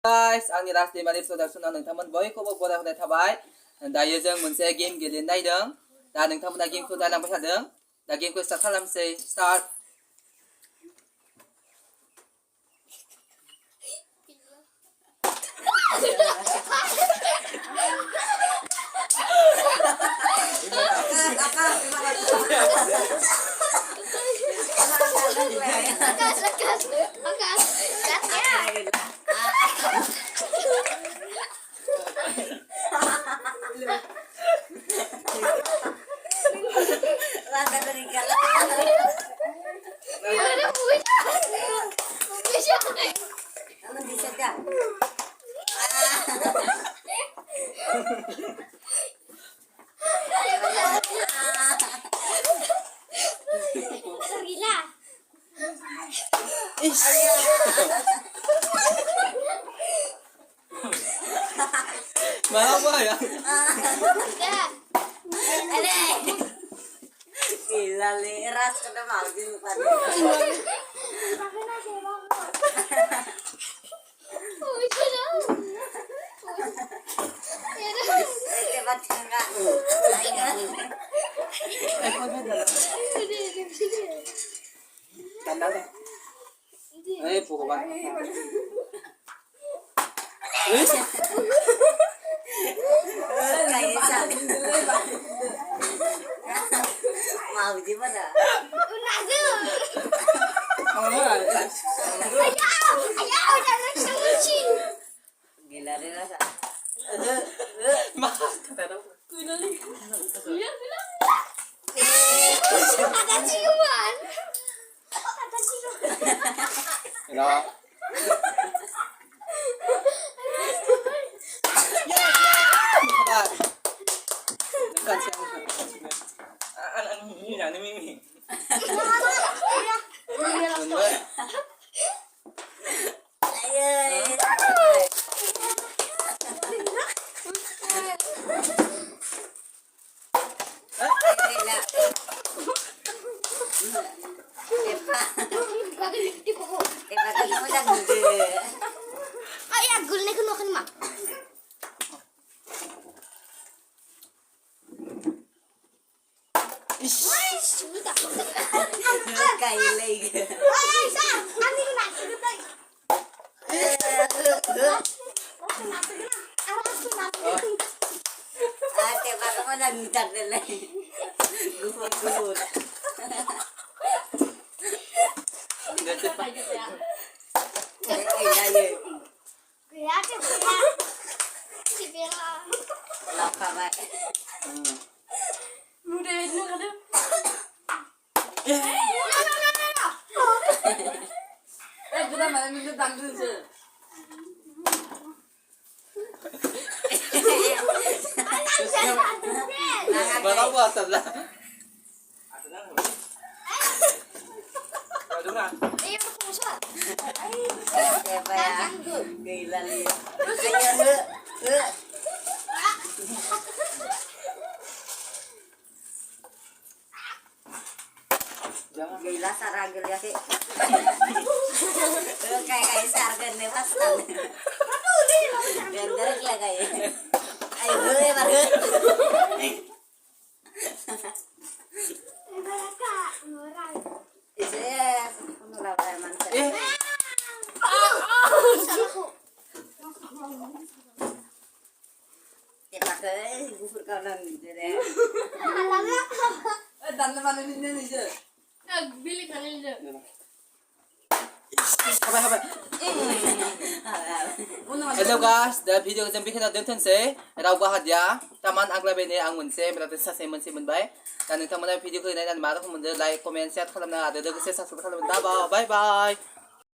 Guys, आंनि लास्ट दैमारि प्रडाक्सनाव नोंथांमोन बयखौबो बरायहरनाय थाबाय। दायो जों मोनसे गेम गेलेनो नायदों। दा नोंथांमोना गेमखौ नायलांबाय थादों। दा गेमखौ स्टार्ट खालामसै। Start. Mau apa ya? Gila leras kena mau di lupa. Cepat enggak. Tanda deh. Pokoknya. Mau di mana? Gila leras. Ada ciuman. Ada ciuman. Kenapa? Bapak buat lah. Gila Jangan gila saragel ya sih. Kayak sargen nih pas. Gender lah kayak. Ayo boleh banget. Hello guys, दा भिडिअखौ जों बेखिनियाव दोनथ'नोसै रावबो हादिया तामान आग्लायबायनो आं मोनसे सासे मोनसे मोनबाय दा नोंथांमोना भिडिअखौ नायनानै मा रोखोम मोनदों लाइक कमेन्ट शेयार खालामनो आरो लोगोसे साबस्क्राइब खालामनो बाय बाय